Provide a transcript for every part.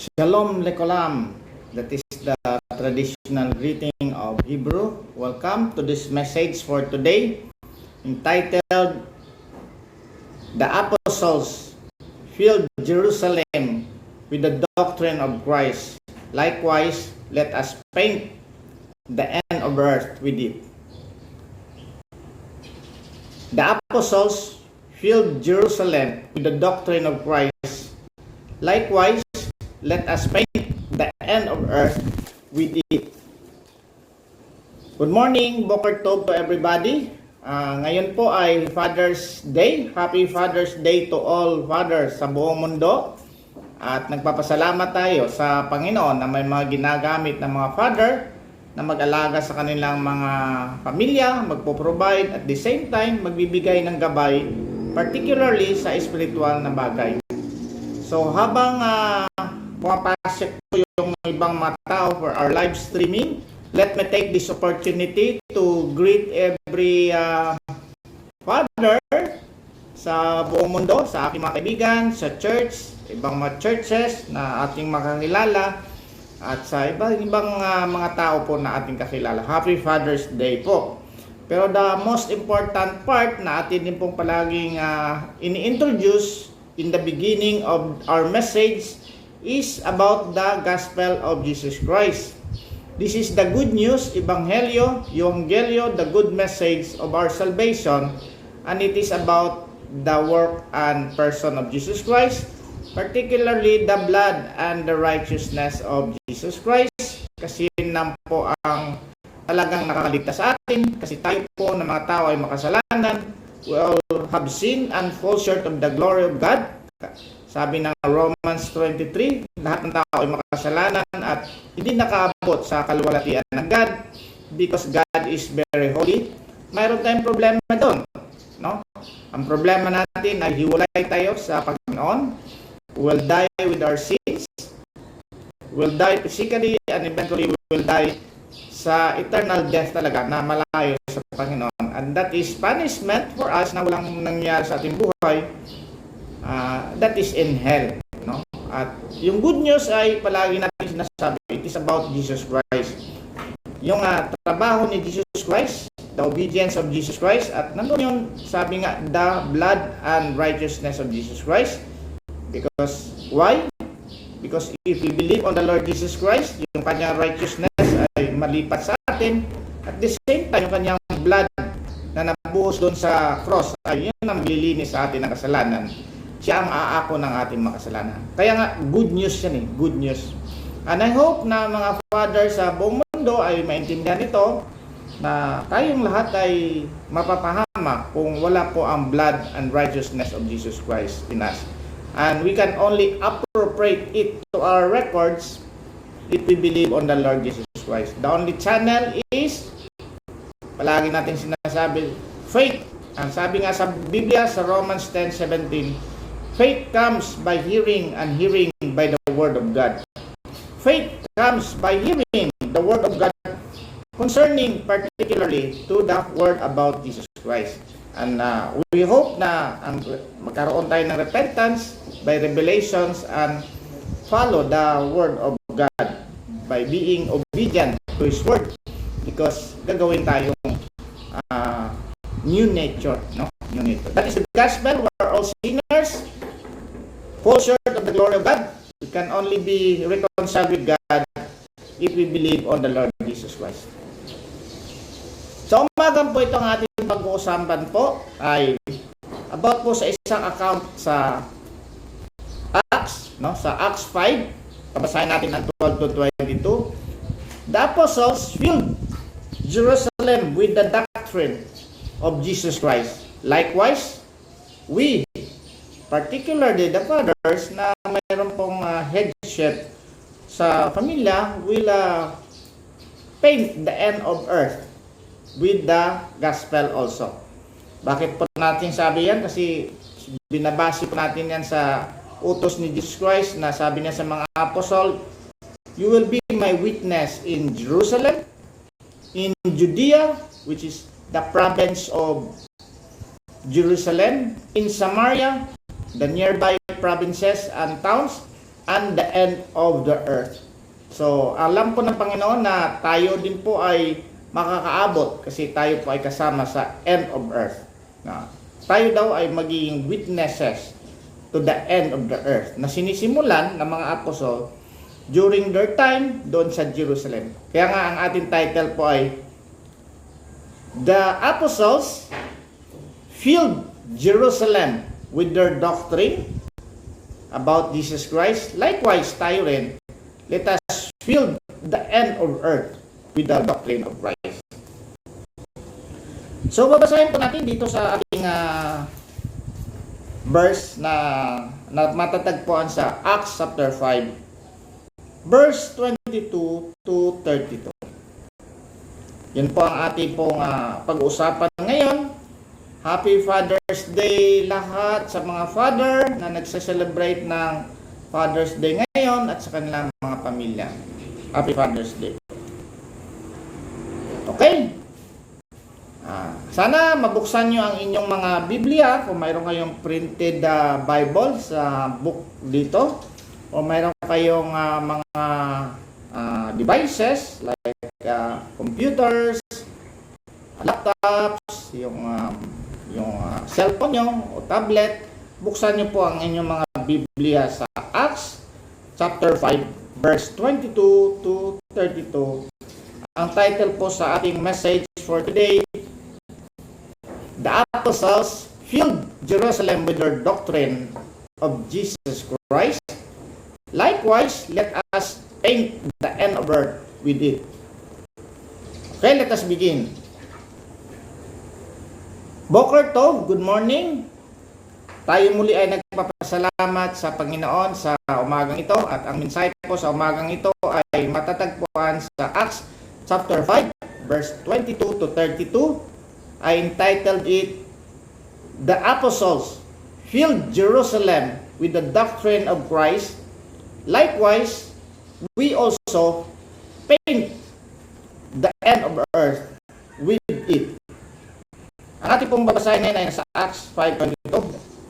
Shalom Lekolam. That is the traditional greeting of Hebrew. Welcome to this message for today, entitled The Apostles Filled Jerusalem with the Doctrine of Christ. Likewise, let us paint the end of earth with it. The apostles filled Jerusalem with the doctrine of Christ. Likewise, let us paint the end of earth with it. Good morning, Boker Tov to everybody. Ngayon po ay Father's Day. Happy Father's Day to all fathers sa buong mundo. At nagpapasalamat tayo sa Panginoon na may mga ginagamit ng mga father na mag-alaga sa kanilang mga pamilya, magpo-provide, at the same time magbibigay ng gabay, particularly sa spiritual na bagay. So habang pumapasok po yung ibang mga tao for our live streaming, let me take this opportunity to greet every father sa buong mundo, sa aking mga kaibigan, sa church, ibang mga churches na ating makakilala, at sa ibang mga tao po na ating kakilala. Happy Father's Day po. Pero the most important part na atin din pong palaging ini-introduce in the beginning of our message is about the gospel of Jesus Christ. This is the good news, Ebanghelyo, Euangelio, the good message of our salvation, and it is about the work and person of Jesus Christ, particularly the blood and the righteousness of Jesus Christ. Kasi yun po ang talagang nakakaligtas sa atin, kasi tayo po na mga tao ay makasalanan. We all have sinned and fall short of the glory of God. Sabi ng Romans 23, lahat ng tao ay makasalanan at hindi nakaabot sa kaluwalhatian ng God because God is very holy. Mayroon tayong problema doon, no? Ang problema natin ay hiwalay tayo sa Panginoon. We'll die with our sins. We'll die physically and eventually we'll die sa eternal death talaga na malayo sa Panginoon. And that is punishment for us na walang nangyari sa ating buhay. That is in hell, no? At yung good news ay palagi natin sinasabi, it is about Jesus Christ. Yung trabaho ni Jesus Christ, the obedience of Jesus Christ, at nandun yung sabi nga, the blood and righteousness of Jesus Christ. Because, why? Because if we believe on the Lord Jesus Christ, yung kanyang righteousness ay malipat sa atin, at the same time, yung kanyang blood na nabuhos doon sa cross, ay yun ang maglilinis sa atin ng kasalanan. Siya ang aako ng ating makasalanan. Kaya nga, good news yan eh. Good news. And I hope na mga father sa buong mundo ay maintindihan ito na tayong lahat ay mapapahama kung wala po ang blood and righteousness of Jesus Christ in us. And we can only appropriate it to our records if we believe on the Lord Jesus Christ. The only channel is, palagi natin sinasabi, faith. Ang sabi nga sa Biblia sa Romans 10:17, faith comes by hearing and hearing by the word of God. Faith comes by hearing the word of God concerning particularly to the word about Jesus Christ. And we hope na magkaroon tayo ng repentance by revelations and follow the word of God by being obedient to His word, because gagawin tayong new nature, no? New nature. That is the gospel. We are all sinners, fall short of the glory of God. We can only be reconciled with God if we believe on the Lord Jesus Christ. So umagang po itong ating pag-uusapan po ay about po sa isang account sa Acts, no? Sa Acts 5, babasahin natin ang 12 to 22. The apostles filled Jerusalem with the doctrine of Jesus Christ. Likewise, we, particularly the fathers na mayroon pong headship sa pamilya, will paint the end of earth with the gospel also. Bakit po natin sabi yan? Kasi binabase po natin yan sa utos ni Jesus Christ na sabi niya sa mga apostol, you will be my witness in Jerusalem, in Judea, which is the province of Jerusalem, in Samaria, the nearby provinces and towns, and the end of the earth. So, alam po ng Panginoon na tayo din po ay makakaabot kasi tayo po ay kasama sa end of earth. Na tayo daw ay magiging witnesses to the end of the earth na sinisimulan ng mga apostol during their time doon sa Jerusalem. Kaya nga ang ating title po ay The Apostles Filled Jerusalem with their doctrine about Jesus Christ. Likewise, tayo rin, let us fill the end of earth with the doctrine of Christ. So, babasahin po natin dito sa ating verse na matatagpuan sa Acts chapter 5, verse 22 to 32. Yan po ang ating pong pag-uusapan ngayon. Happy Father's Day lahat sa mga father na nagse-celebrate ng Father's Day ngayon at sa kanilang mga pamilya. Happy Father's Day. Okay? Sana mabuksan nyo ang inyong mga Biblia kung mayroon kayong printed Bible sa book dito o mayroon kayong mga devices like computers, laptops, yung cellphone nyo o tablet. Buksan nyo po ang inyong mga Biblia sa Acts chapter 5 verse 22 to 32. Ang title po sa ating message for today, The Apostles Filled Jerusalem with their doctrine of Jesus Christ. Likewise, let us paint the end of earth with it. Okay, let us begin. Boker Tov, good morning. Tayo muli ay nagpapasalamat sa Panginoon sa umagang ito at ang mensahe po sa umagang ito ay matatagpuan sa Acts chapter 5 verse 22 to 32. I entitled it, The Apostles Filled Jerusalem with the Doctrine of Christ. Likewise, we also paint the end of earth with it. Ang ating pong babasahin ngayon ay nasa Acts 5:22.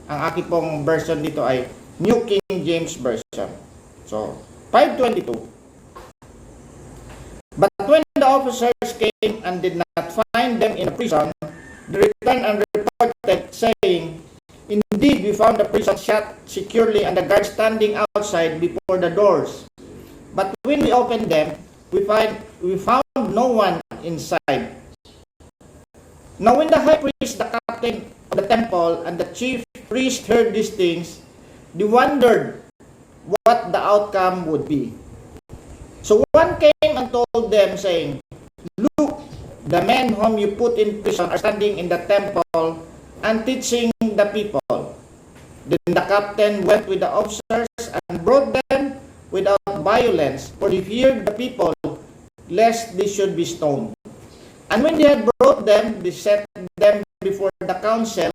Ang ating pong version dito ay New King James Version. So, 5:22. But when the officers came and did not find them in the prison, they returned and reported, saying, Indeed, we found the prison shut securely and the guards standing outside before the doors. But when we opened them, we found no one inside. Now when the high priest, the captain of the temple, and the chief priest heard these things, they wondered what the outcome would be. So one came and told them, saying, Look, the men whom you put in prison are standing in the temple and teaching the people. Then the captain went with the officers and brought them without violence, for he feared the people, lest they should be stoned. And when they had brought them, they set them before the council,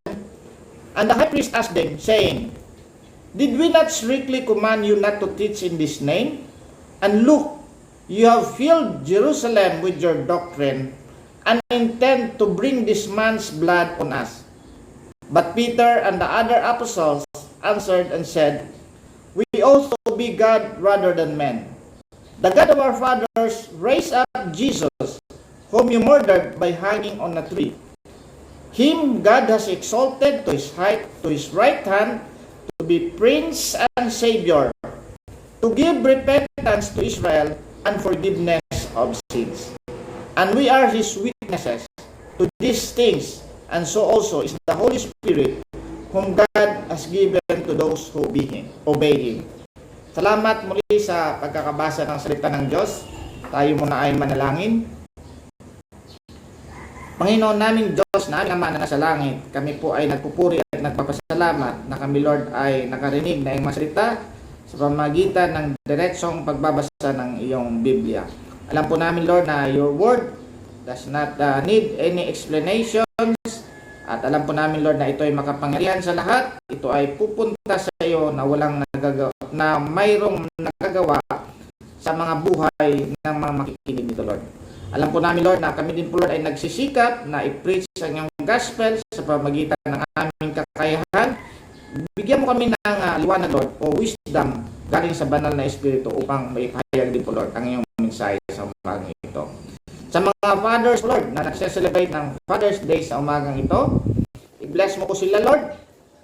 and the high priest asked them, saying, Did we not strictly command you not to teach in this name? And look, you have filled Jerusalem with your doctrine, and intend to bring this man's blood on us. But Peter and the other apostles answered and said, We also be God rather than men. The God of our fathers raised up Jesus, whom you murdered by hanging on a tree. Him God has exalted to his right hand to be Prince and Savior, to give repentance to Israel and forgiveness of sins. And we are his witnesses to these things, and so also is the Holy Spirit, whom God has given to those who obey him. Salamat muli sa pagkakabasa ng salita ng Diyos. Tayo muna ay manalangin. Panginoon naming Diyos na aming Ama na nasa langit, kami po ay nagpupuri at nagpapasalamat na kami, Lord, ay nakarinig na iyong mga salita sa pamamagitan ng diretsong pagbabasa ng iyong Biblia. Alam po namin, Lord, na your word does not need any explanations. At alam po namin, Lord, na ito ay makapangyarihan sa lahat. Ito ay pupunta sa iyo na mayroong nagagawa sa mga buhay ng mga makikinig nito, Lord. Alam po namin, Lord, na kami din po, Lord, ay nagsisikap na i-preach ang iyong gospel sa pamamagitan ng aming kakayahan. Bigyan mo kami ng liwanag, Lord, o wisdom galing sa banal na Espiritu upang maipahayag din po Lord ang iyong mensahe sa umagang ito. Sa mga fathers Lord na nagse-celebrate ng Father's Day sa umagang ito, i-bless mo po sila Lord,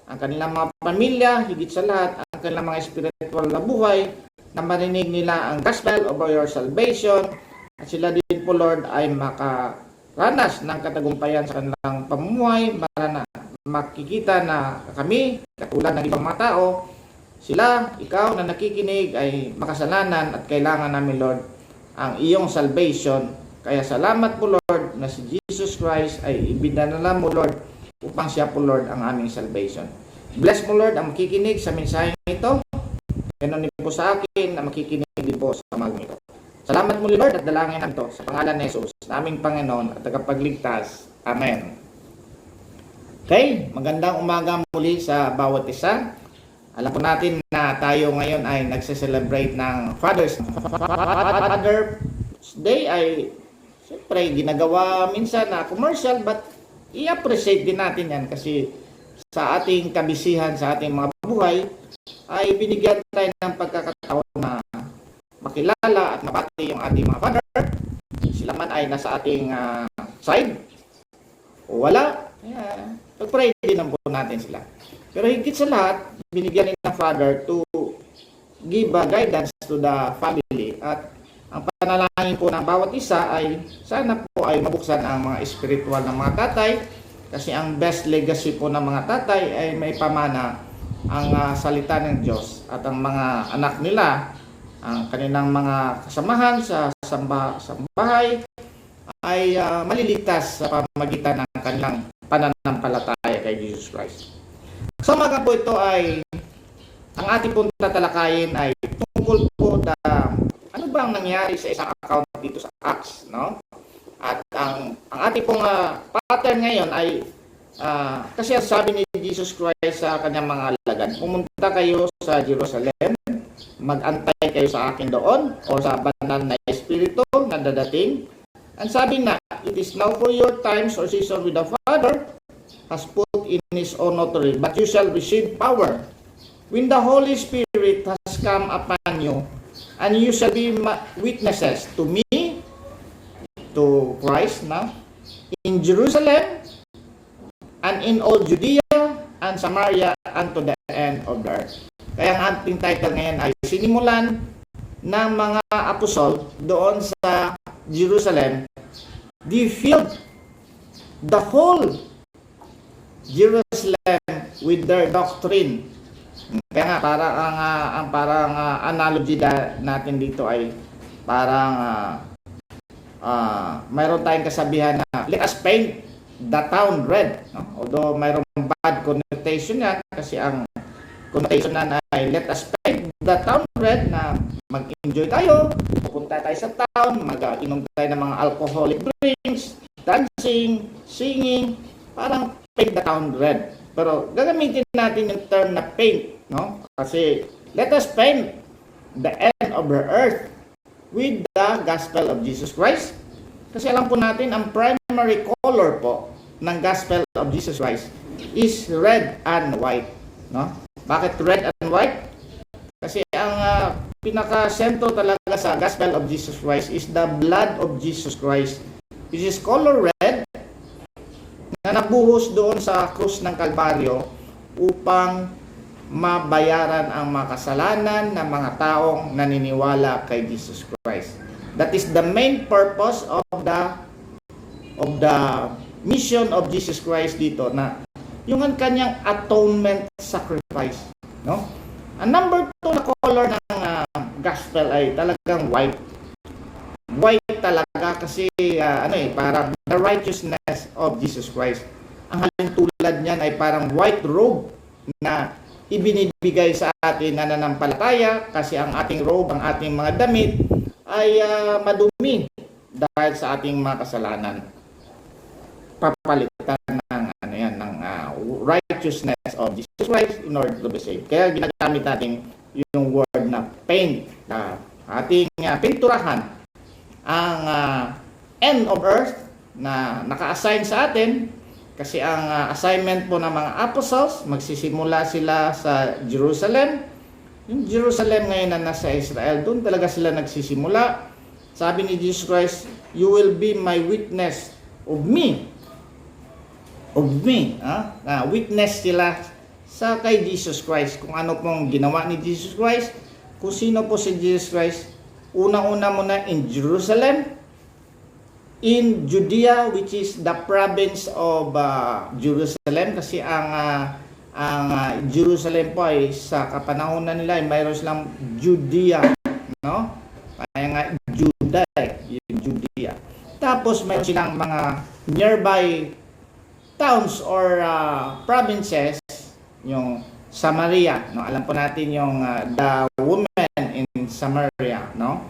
ang kanilang mga pamilya, higit sa lahat, ang kanilang mga spiritual na buhay, na marinig nila ang gospel of your salvation, at sila din po Lord ay makaranas ng katagumpayan sa kanilang pamumuhay, makikita na kami, katulad ng ibang mga tao, sila, ikaw na nakikinig ay makasalanan at kailangan namin Lord ang iyong salvation. Kaya salamat po Lord na si Jesus Christ ay ibinanala mo Lord upang siya po Lord ang aming salvation. Bless mo Lord ang makikinig sa mensaheng ito. Ganon din po sa akin na makikinig din po sa umagang ito. Salamat muli Lord at dalangin namin ito sa pangalan ni Jesus, naming Panginoon at tagapagligtas. Amen. Okay, magandang umaga muli sa bawat isa. Alam po natin na tayo ngayon ay nagse-celebrate ng Father's Day ay siyempre ginagawa minsan na commercial, but i-appreciate din natin yan kasi sa ating kabisihan, sa ating mga buhay ay binigyan tayo ng pagkakataon na makilala at mabati yung ating mga father. Sila man ay nasa ating side o wala, pag-pray din po natin sila. Pero higit sa lahat, binigyan ng Father to give guidance to the family. At ang panalangin po ng bawat isa ay sana po ay mabuksan ang mga spiritual ng mga tatay. Kasi ang best legacy po ng mga tatay ay may pamana ang salita ng Diyos. At ang mga anak nila, ang kanilang mga kasamahan sa sambahay ay maliligtas sa pamagitan ng kanilang pananampalataya kay Jesus Christ. Sa umaga po ito ay ang ating pong tatalakayin ay tungkol po na ano ba ang nangyari sa isang account dito sa Acts, no? At ang ating pong pattern ngayon ay kasi sabi ni Jesus Christ sa kanyang mga alagad, pumunta kayo sa Jerusalem, mag-antay kayo sa akin doon o sa banal na Espiritu na dadating. And sabi na, it is now for your times or season with the Father has put in His own authority, but you shall receive power when the Holy Spirit has come upon you, and you shall be witnesses to me, to Christ now, in Jerusalem, and in all Judea and Samaria, and to the end of the earth. Kaya ang ating title ngayon ay sinimulan ng mga apostol doon sa Jerusalem. They filled the whole Jerusalem with their doctrine. Kaya nga parang analogy natin dito ay parang mayroon tayong kasabihan na let us paint the town red, no? Although mayroong bad connotation yan kasi ang connotation na ay let us paint the town red, na mag-enjoy tayo, pupunta tayo sa town, mag-inom tayo ng mga alcoholic drinks, dancing, singing, parang paint the town red. Pero gagamitin natin yung term na paint, no? Kasi let us paint the end of the earth with the gospel of Jesus Christ. Kasi alam po natin ang primary color po ng gospel of Jesus Christ is red and white, no? Bakit red and white? Kasi ang pinaka-sentro talaga sa gospel of Jesus Christ is the blood of Jesus Christ, which is color red, na nabuhos doon sa krus ng Kalbaryo upang mabayaran ang mga kasalanan ng mga taong naniniwala kay Jesus Christ. That is the main purpose of the mission of Jesus Christ dito, na yung kanyang atonement sacrifice, no? Ang number 2 na color ng gospel ay talagang white. White talaga kasi parang the righteousness of Jesus Christ. Ang halintulad niyan ay parang white robe na ibinibigay sa atin na nananampalataya, kasi ang ating robe, ang ating mga damit ay madumi dahil sa ating mga kasalanan. Papalitan ng righteousness of Jesus Christ in order to be saved. Kaya ginagamit natin yung word na paint, na ating pinturahan ang end of earth na naka-assign sa atin, kasi ang assignment po ng mga apostles, magsisimula sila sa Jerusalem, Yung Jerusalem ngayon na nasa Israel, doon talaga sila nagsisimula. Sabi ni Jesus Christ, you will be my witness of me. Of me. Witness sila sa kay Jesus Christ. Kung ano pong ginawa ni Jesus Christ, kung sino po si Jesus Christ. Unang-una muna in Jerusalem, in Judea, which is the province of Jerusalem, kasi ang Jerusalem po ay sa kapanahonan nila ay mayroon silang Judea, no? Kaya nga Judah, yung Judea. Tapos mayroon silang mga nearby towns or provinces, yung Samaria, no? Alam po natin yung the woman in Samaria, no?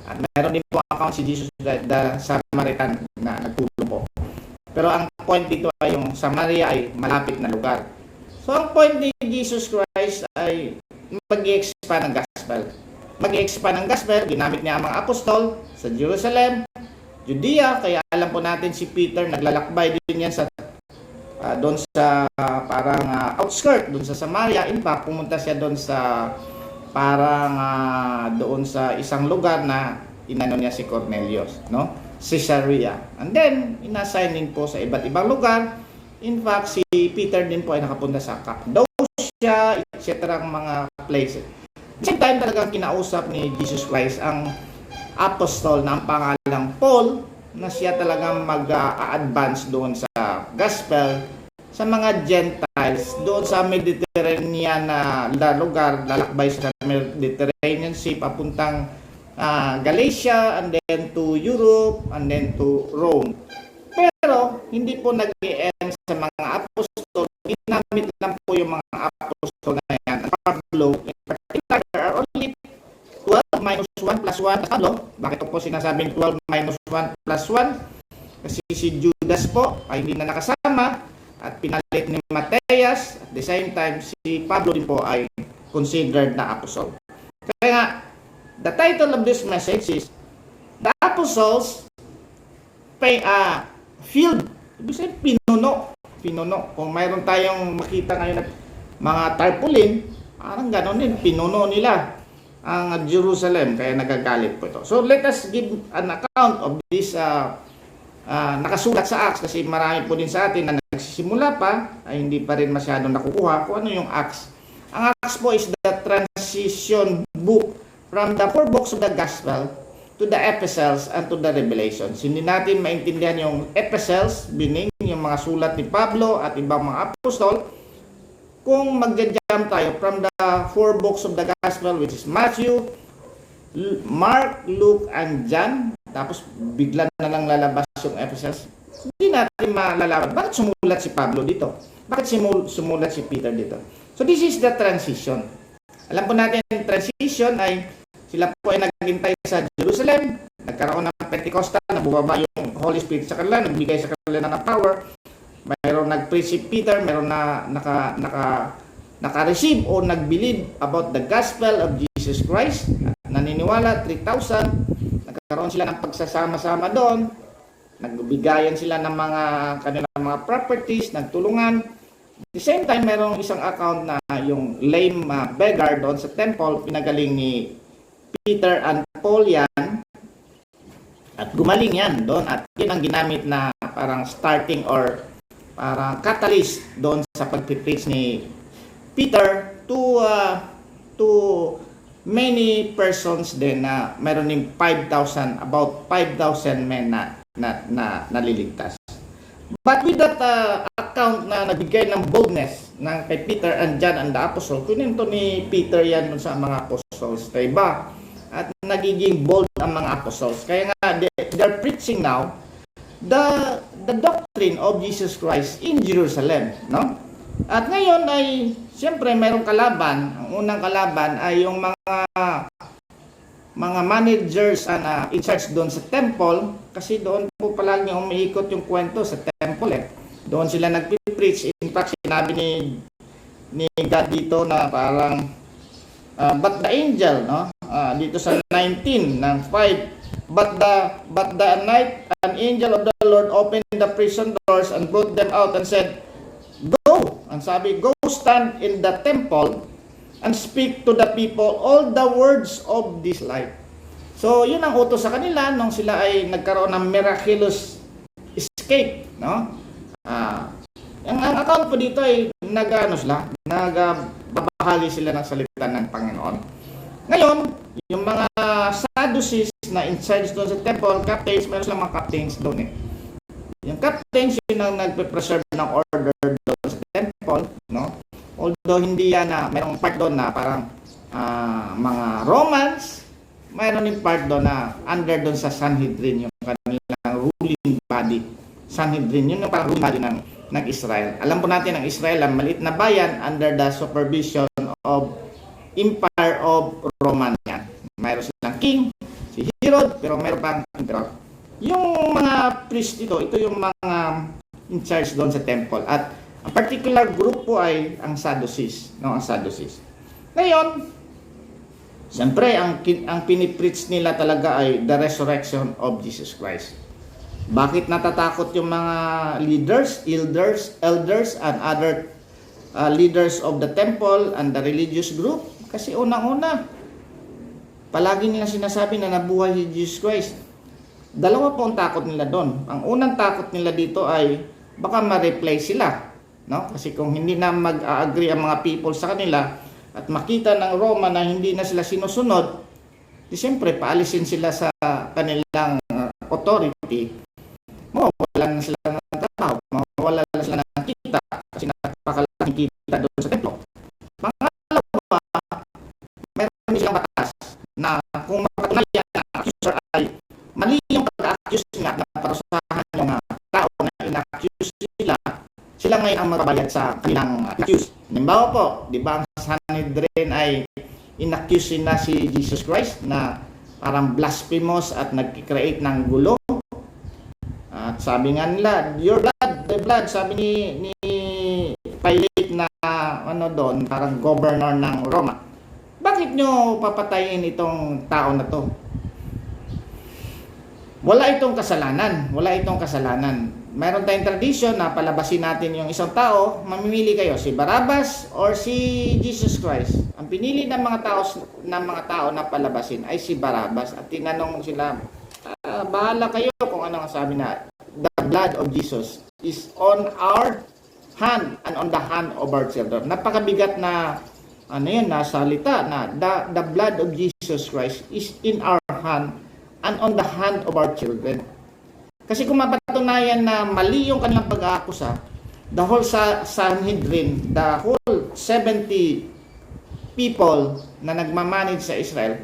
At mayroon din po account si Jesus the Samaritan na nagtulong po. Pero ang point dito ay yung Samaria ay malapit na lugar. So ang point ni Jesus Christ ay mag-i-expand ng gospel. Mag-i-expand ng gospel, ginamit niya ang mga apostol sa Jerusalem, Judea, kaya alam po natin si Peter naglalakbay din yan sa doon sa parang outskirt doon sa Samaria. In fact, pumunta siya doon sa parang doon sa isang lugar na inano niya si Cornelius, no? Caesarea. And then inassign din po sa iba't ibang lugar. In fact, si Peter din po ay nakapunta sa Cappadocia, etc. mga places. Same time talagang kinausap ni Jesus Christ ang apostol na ang pangalang Paul, na siya talagang mag-advance doon sa gospel sa mga Gentiles doon sa Mediterranean na lugar. Lalakbay sa Mediterranean Sea papuntang Galatia, and then to Europe, and then to Rome. Pero hindi po nag-i-end sa mga apostol. Ginamit lang po yung mga apostol na yan. Pablo, in particular, there are only 12 minus 1 plus 1. Pablo, bakit po sinasabing 12 minus 1 plus 1? Kasi si Judas po ay hindi na nakasama at pinalit ni Mateas. At the same time, si Pablo din po ay considered na apostle. Kaya nga, the title of this message is The Apostles Field. Ibig sabihin, pinuno. Kung mayroon tayong makita ngayon at mga tarpaulin, parang gano'n din, pinuno nila ang Jerusalem, kaya nagagalit po ito. So let us give an account of this nakasulat sa Acts, kasi marami po din sa atin na nagsisimula pa ay hindi pa rin masyadong nakukuha kung ano yung Acts. Ang Acts po is the transition book from the 4 books of the Gospel to the Epistles and to the Revelations. Hindi natin maintindihan yung Epistles, meaning yung mga sulat ni Pablo at ibang mga apostol, kung magja-jump tayo from the 4 books of the Gospel, which is Matthew, Mark, Luke, and John, tapos bigla na lang lalabas yung Epistles, hindi natin malalaman. Bakit sumulat si Pablo dito? Bakit sumulat si Peter dito? So this is the transition. Alam po natin, transition ay sila po ay naghintay sa Jerusalem, nagkaroon ng Pentecostal, nabubaba yung Holy Spirit sa kanila, nagbigay sa kanila ng power. Mayroong nag-preach si Peter, mayroong na naka-receive o nag-believe about the gospel of Jesus Christ. Naniniwala, 3,000. Nagkaroon sila ng pagsasama-sama doon. Nagbigayan sila ng mga kanilang mga properties, nagtulungan. At the same time, mayroong isang account na yung lame beggar doon sa temple, pinagaling ni Peter and Paul yan. At gumaling yan doon. At yun ang ginamit na parang starting or parang catalyst doon sa pag-preach ni Peter to many persons din na mayroon din 5,000, about 5,000 men na naliligtas. But with that account na nagbigay ng boldness ng kay Peter and John and the Apostle, kuninto ni Peter yan sa mga apostles kay iba. At nagiging bold ang mga apostles. Kaya nga, they're preaching now the doctrine of Jesus Christ in Jerusalem, no? At ngayon ay siyempre mayroong kalaban. Ang unang kalaban ay yung mga managers in charge doon sa temple, kasi doon po palagi umiikot yung kwento sa temple eh. Doon sila nagpi-preach. In fact, sinabi ni God dito na parang but the angel, no? Dito sa 19 ng 5, but the night an angel of the Lord opened the prison doors and brought them out and said, "Go." Ang sabi, "Go stand in the temple and speak to the people all the words of this life. So, yun ang utos sa kanila nung sila ay nagkaroon ng miraculous escape, no? Ang account po dito ay nagbabahagi sila ng salita ng Panginoon. Ngayon, yung mga Sadducees na in charge doon sa temple, captains, meron silang mga captains doon eh. Yung captains yun ang nagpe-preserve ng order doon sa temple, no? Although hindi yan na mayroong part doon na parang mga Romans, mayroon yung part doon na under doon sa Sanhedrin, yung kanilang ruling body. Sanhedrin, yun yung parang ruling body ng Israel. Alam po natin ang Israel, ang maliit na bayan under the supervision of Empire of Romania. Mayroon silang king, si Herod, pero mayroon pang emperor. Yung mga priest ito yung mga in charge doon sa temple. At ang particular group po ay ang Sadducees, no, ang Sadducees. Ngayon, siyempre ang pinipreach nila talaga ay the resurrection of Jesus Christ. Bakit natatakot yung mga leaders, elders and other leaders of the temple and the religious group? Kasi unang-una, palagi nila sinasabi na nabuhay si Jesus Christ. Dalawa po ang takot nila doon. Ang unang takot nila dito ay baka ma-replace sila, no? Kasi kung hindi na mag-agree ang mga people sa kanila at makita ng Roma na hindi na sila sinusunod, di siyempre paalisin sila sa kanilang authority. Mawawalan na sila ng trabaho, mawawalan na sila ng kita kasi napakalaking kita doon sa templo. Pangalawa, mayroon silang batas na kung mapatunayan na accuser ay mali yung pag-accuse nga na parusahan yung tao na in-accuse sila ngayon ang magbabayad sa kanilang accuse. Halimbawa po, di ba ang Sanhedrin ay in-accuse na si Jesus Christ na parang blasphemous at nag-create ng gulo. At sabi nga nila, your blood, the blood, sabi ni Pilate na doon, parang governor ng Roma. Bakit nyo papatayin itong tao na to? Wala itong kasalanan. Mayroon tayong tradition na palabasin natin yung isang tao, mamimili kayo, si Barabbas or si Jesus Christ. Ang pinili ng mga tao na palabasin ay si Barabbas at tinanong sila, bahala kayo kung ano ang sabi na the blood of Jesus is on our hand and on the hand of our children. Napakabigat na na salita na the blood of Jesus Christ is in our hand and on the hand of our children. Kasi kung mapatunayan na mali yung kanilang pag-aakusa, the whole Sanhedrin, the whole 70 people na nagmamanage sa Israel,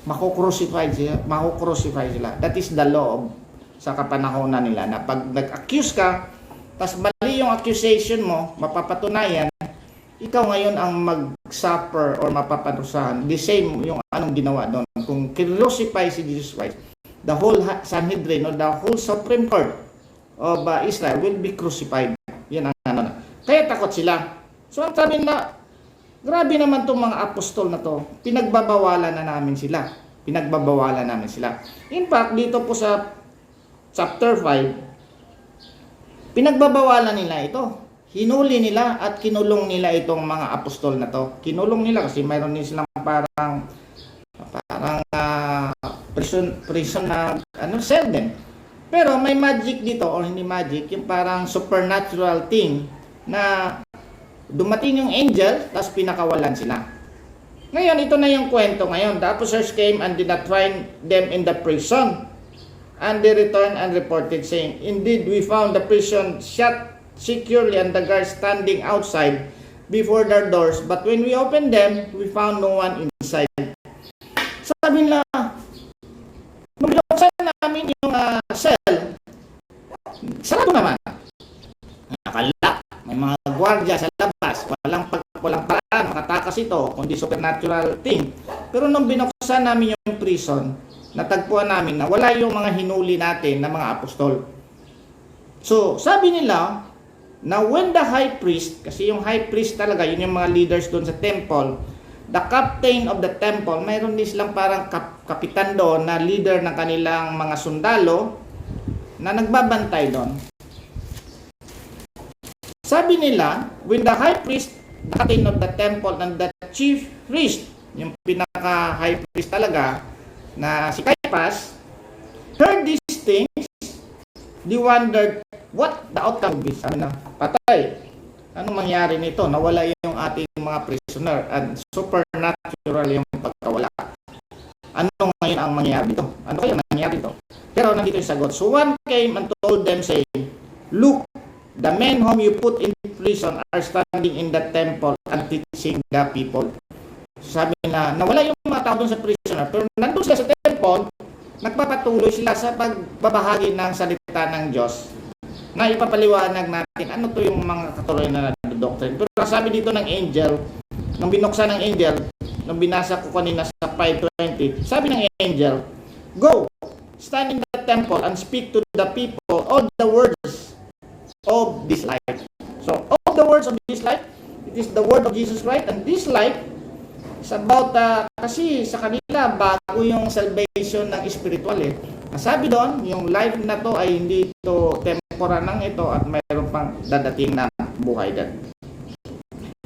mako-crucify sila. That is the law sa kapanahonan nila na pag nag-accuse ka, tas mali yung accusation mo, mapapatunayan, ikaw ngayon ang mag-suffer or mapaparusahan. The same yung anong ginawa doon. Kung crucify si Jesus Christ, the whole Sanhedrin or the whole Supreme Court of Israel will be crucified. Yan ang Kaya takot sila. So ang sabi nila, grabe naman itong mga apostol na to. Pinagbabawalan namin sila. In fact, dito po sa chapter 5, pinagbabawalan nila ito. Hinuli nila at kinulong nila itong mga apostol na to. Kinulong nila kasi mayroon din silang parang prison na cell din. Pero may magic dito or hindi magic, yung parang supernatural thing na dumating yung angel tapos pinakawalan sila. Ngayon, ito na yung kwento ngayon. The officers came and did not find them in the prison. And they returned and reported saying, indeed, we found the prison shut securely and the guards standing outside before their doors. But when we opened them, we found no one inside. Sabi nila, nung binuksan namin yung cell, sarado naman. Nakalak. May mga gwardiya sa labas. Walang paraan makatakas ito, kundi supernatural thing. Pero nung binuksan namin yung prison, natagpuan namin na wala yung mga hinuli natin na mga apostol. So, sabi nila, na when the high priest, kasi yung high priest talaga, yun yung mga leaders doon sa temple, the captain of the temple, mayroon din silang parang kapitan doon na leader ng kanilang mga sundalo na nagbabantay doon. Sabi nila, when the high priest the captain of the temple and the chief priest, yung pinaka-high priest talaga, na si Caiaphas, heard these things, they wondered what the outcome would be. Sabi na, patay. Anong mangyari nito? Nawala yung ating mga prisoner and supernatural yung pagkawala. Ano ngayon ang mangyari dito? Ano kaya nangyari dito? Pero nandito yung sagot. So one came and told them saying, look, the men whom you put in prison are standing in the temple and teaching the people. Sabi na, nawala yung mga tao doon sa prisoner, pero nandun sila sa temple, nagpapatuloy sila sa pagbabahagi ng salita ng Diyos na ipapaliwanag natin ano to yung mga katuloy na doctrine. Pero sabi dito ng angel, nung binuksan ng angel, nung binasa ko kanina sa 5:20, sabi ng angel, go, stand in the temple and speak to the people all the words of this life. So, all the words of this life, it is the word of Jesus Christ, and this life is about, kasi sa kanila, bago yung salvation ng spiritual eh. Sabi doon, yung life na to ay hindi ito temporal lang ito at mayroon pang dadating na buhay din.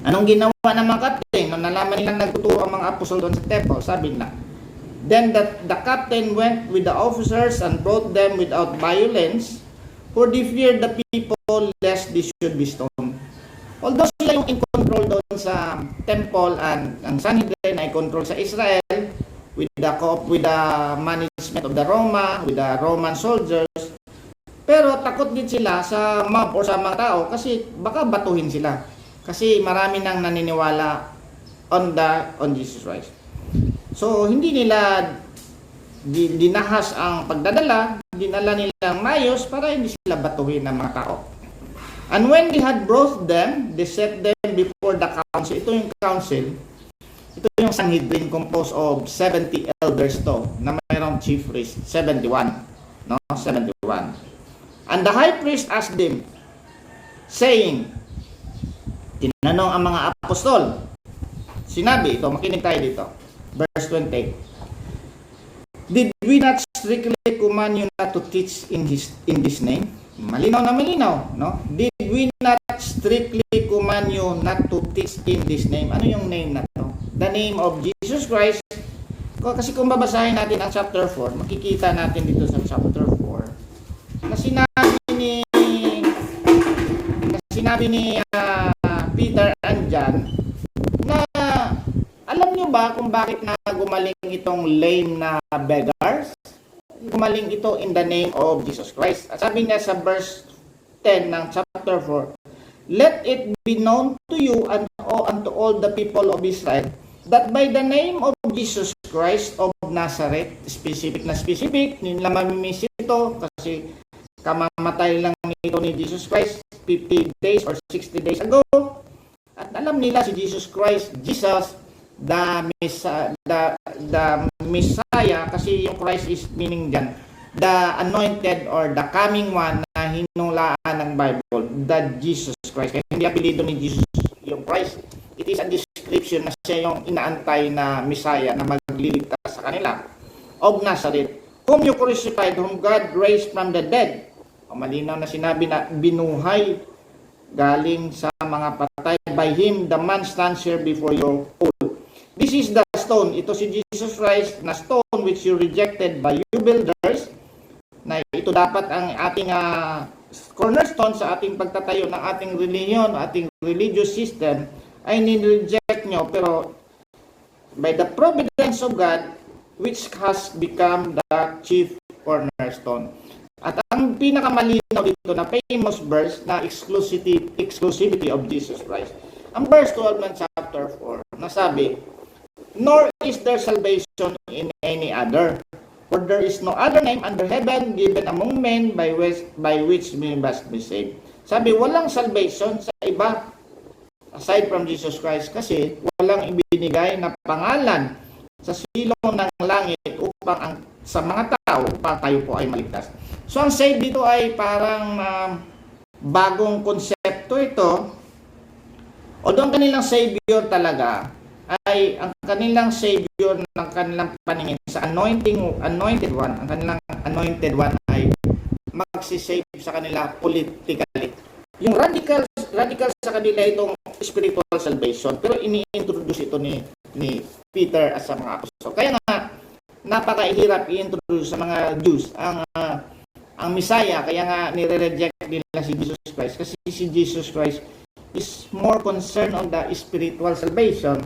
Anong ginawa ng mga captain? Nung nalaman nilang nagtuturo ang mga apostol doon sa temple, sabi na, then the captain went with the officers and brought them without violence, for they feared the people lest they should be stoned. Although sila yung in control doon sa temple and ang Sanhedrin ay control sa Israel with the management of the Roma, with the Roman soldiers, pero takot din sila sa mob or sa mga tao kasi baka batuhin sila. Kasi marami nang naniniwala on Jesus Christ. So hindi nila dinahas ang pagdadala, dinala nilang mayos para hindi sila batuhin ng mga tao. And when they had brought them, they set them before the council. Ito yung council. Ito yung Sanhedrin composed of 70 elders to, na mayroong chief priest, 71. No? 71. And the high priest asked them, saying, tinanong ang mga apostol, sinabi ito, makinig tayo dito, verse 28, did we not strictly command you not to teach in this name? Malinaw na malinaw, no? Did we not strictly command you not to teach in this name? Ano yung name na to? The name of Jesus Christ. Kasi kung babasahin natin ang chapter 4, makikita natin dito sa chapter 4 na sinabi ni Peter and John na alam nyo ba kung bakit na gumaling itong lame na beggars? Gumaling ito in the name of Jesus Christ. Sabi niya sa verse 10 ng chapter 4, let it be known to you and to all the people of Israel that by the name of Jesus Christ of Nazareth, specific, nila mamimiss ito kasi kamamatay lang nito ni Jesus Christ 50 days or 60 days ago. At alam nila si Jesus Christ, Jesus, the Messiah, kasi yung Christ is meaning dyan, the anointed or the coming one na hinulaan ng Bible, the Jesus Christ. Kaya hindi apelido ni Jesus yung Christ. It is a description na siya yung inaantay na Messiah na magliligtas sa kanila. Of Nazareth, whom you crucified, whom God raised from the dead. Malinaw na sinabi na binuhay galing sa mga patay. By him, the man stands here before your all. This is the stone. Ito si Jesus Christ na stone which you rejected by you builders. Na ito dapat ang ating cornerstone sa ating pagtatayo ng ating religion, ating religious system, ay nireject nyo. Pero by the providence of God, which has become the chief cornerstone. At ang pinakamalinaw dito na famous verse na exclusivity of Jesus Christ. Ang verse 12 ng chapter 4, nasabi, nor is there salvation in any other, for there is no other name under heaven given among men by which we must be saved. Sabi, walang salvation sa iba aside from Jesus Christ kasi walang ibinigay na pangalan sa silong ng langit upang sa mga tao upang tayo po ay maligtas. So ang save dito ay parang bagong konsepto ito. Although ang kanilang Savior talaga ay ang kanilang Savior ng kanilang paningin sa anointed one, ang kanilang anointed one ay magsisave sa kanila politically. Yung radical sa kanila itong spiritual salvation, pero ini-introduce ito ni Peter at sa mga apostol. Kaya nga, napakahirap i-introduce sa mga Jews ang Messiah, kaya nga nire-reject nila si Jesus Christ, kasi si Jesus Christ is more concerned on the spiritual salvation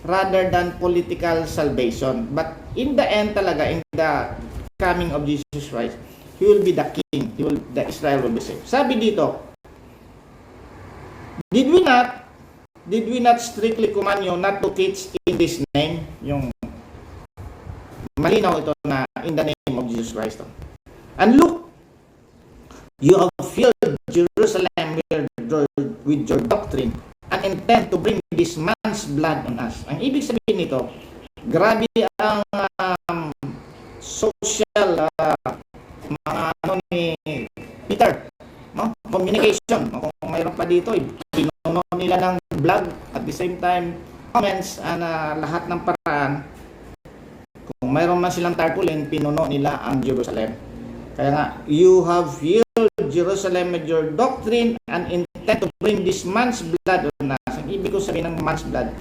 rather than political salvation. But in the end talaga, in the coming of Jesus Christ, He will be the King. The Israel will be saved. Sabi dito, Did we not strictly command you not to teach in this name? Yung malinaw ito na in the name of Jesus Christ. And look, you have filled Jerusalem with your doctrine and intend to bring this man's blood on us. Ang ibig sabihin nito, grabe ang social mga ni Peter, no? Communication, no? Kung mayroon pa dito, pinuno nila ng blood at the same time comments lahat ng paraan. Kung mayroon man silang tarpaulin, pinuno nila ang Jerusalem. Kaya nga, you have filled Jerusalem with your doctrine and intend to bring this man's blood on us. Ang ibig ko sabihin ng man's blood.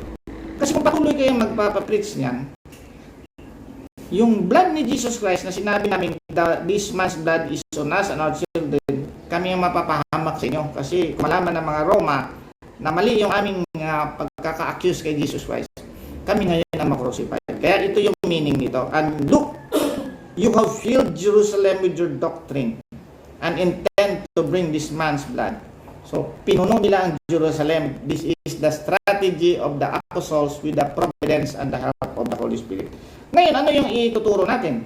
Kasi kung patuloy kayong magpapapreach niyan, yung blood ni Jesus Christ na sinabi namin, this man's blood is on us and our children, kami ang mapapahamak sa inyo. Kasi kung malaman ng mga Roma na mali yung aming pagkaka-accuse kay Jesus Christ, kami ngayon ang makrucify. Kaya ito yung meaning nito. And look, you have filled Jerusalem with your doctrine and intend to bring this man's blood. So, pinuno nila ang Jerusalem. This is the strategy of the apostles with the providence and the help of the Holy Spirit. Ngayon, ano yung ituturo natin?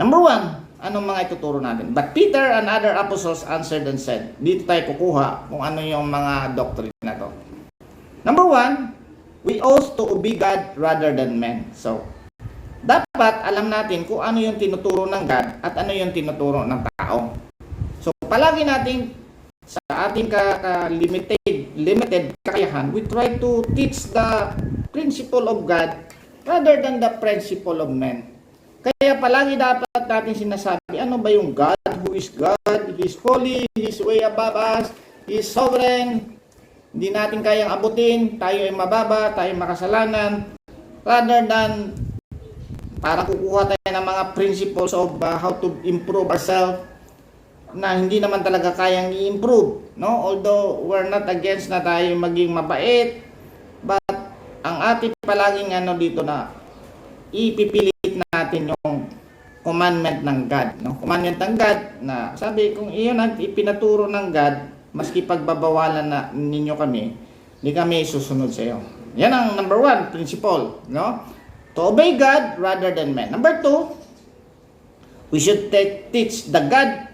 Number 1, anong mga ituturo natin? But Peter and other apostles answered and said, dito tayo kukuha kung ano yung mga doctrine na to. Number 1, we ought to obey God rather than men. So, dapat alam natin kung ano yung tinuturo ng God at ano yung tinuturo ng tao. So, palagi natin sa ating limited kakayahan, we try to teach the principle of God rather than the principle of men. Kaya palagi dapat natin sinasabi, ano ba yung God? Who is God? He is holy, He is way above us, He is sovereign. Hindi natin kayang abutin, tayo ay mababa, tayo ay makasalanan. Rather than para kukuha tayo ng mga principles of how to improve ourselves na hindi naman talaga kayang i-improve, no? Although we're not against na tayo maging mabait, but ang ating palaging dito na ipipilit natin yung commandment ng God, no? Commandment ng God na sabi kung iyon ang ipinaturo ng God, maski pagbabawalan na ninyo kami, hindi kami susunod sa iyo. Yan ang number 1 principle, no? To obey God rather than men. Number 2, we should teach the God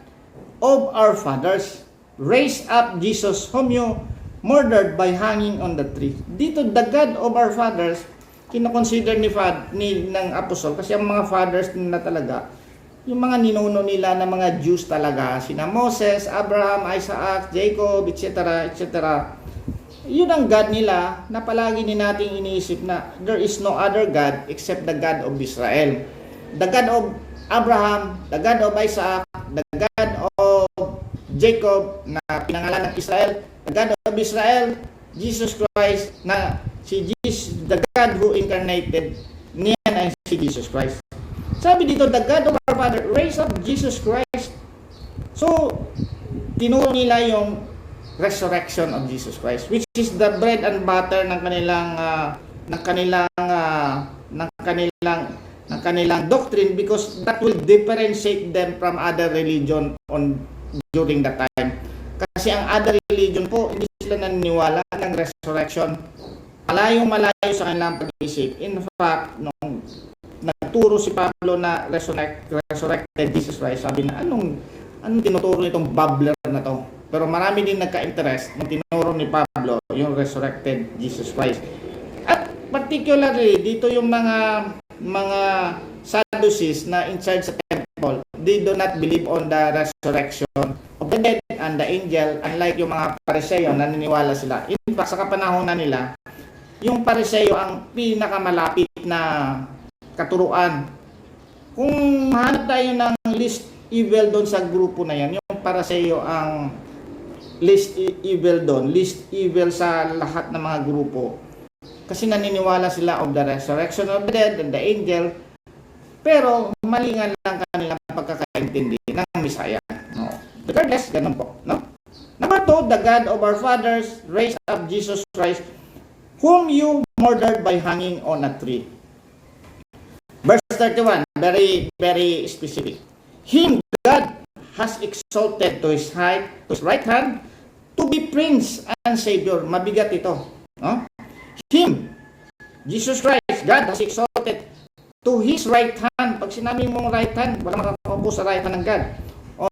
of our fathers, raise up Jesus whom you murdered by hanging on the tree. Dito, the God of our fathers, kinoconsider ng apostol, kasi ang mga fathers na talaga, yung mga ninuno nila na mga Jews talaga, sina Moses, Abraham, Isaac, Jacob, etc., etc., yun ang God nila na palagi din nating iniisip na there is no other God except the God of Israel. The God of Abraham, the God of Isaac, the God of Jacob na pinangalan ng Israel, the God of Israel, Jesus Christ na si Jesus, the God who incarnated, niyan ay si Jesus Christ. Sabi dito, the God of our Father raised up Jesus Christ. So, tinuro nila yung resurrection of Jesus Christ, which is the bread and butter ng kanilang doctrine, because that will differentiate them from other religion during that time. Kasi ang other religion po, hindi sila naniniwala ng resurrection. Malayo sa kanilang pag-isip. In fact, nung nagturo si Pablo na resurrected Jesus Christ, sabi na, anong tinuturo nitong babbler na to? Pero marami din nagka-interest nung tinuro ni Pablo yung resurrected Jesus Christ. At particularly, dito yung mga Sadducees na in charge sa temple, they do not believe on the resurrection of the dead and the angel, unlike yung mga Pariseo, naniniwala sila. In fact, sa kapanahonan nila, yung Pariseo ang pinakamalapit na katuruan. Kung mahanap tayo ng least evil doon sa grupo na yan, yung Pariseo ang least evil doon, least evil sa lahat ng mga grupo. Kasi naniniwala sila of the resurrection of the dead and the angel, pero mali nga lang kanilang pagkakaintindi ng Messiah. No. Regardless, ganun po. No? Number 2, the God of our fathers raised up Jesus Christ, whom you murdered by hanging on a tree. Verse 31, very, very specific. Him God has exalted to his right hand, to be Prince and Savior. Mabigat ito. No? Him, Jesus Christ, God has exalted to his right hand. Pag sinabi mong right hand, wala makakaupo sa right hand ng God.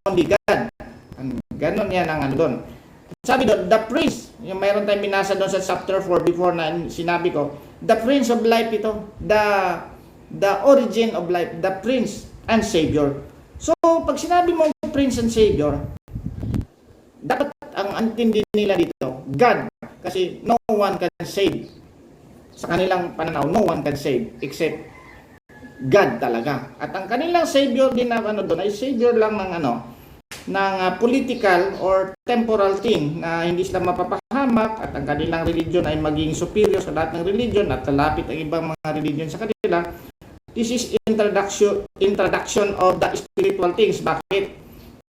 Only God. Ganon yan ang ano doon. Sabi doon, the Prince, yung mayroon tayong binasa doon sa chapter 4 before na sinabi ko, the Prince of Life ito, the origin of life, the Prince and Savior. So, pag sinabi mong Prince and Savior, dapat ang antindi nila dito, God, kasi no one can save. Sa kanilang pananaw, no one can save except God talaga. At ang kanilang Savior din na ano doon ay Savior lang ng political or temporal thing na hindi sila mapapahamak at ang kanilang religion ay maging superior sa lahat ng religion at kalapit ang ibang mga religion sa kanila. This is introduction of the spiritual things. Bakit?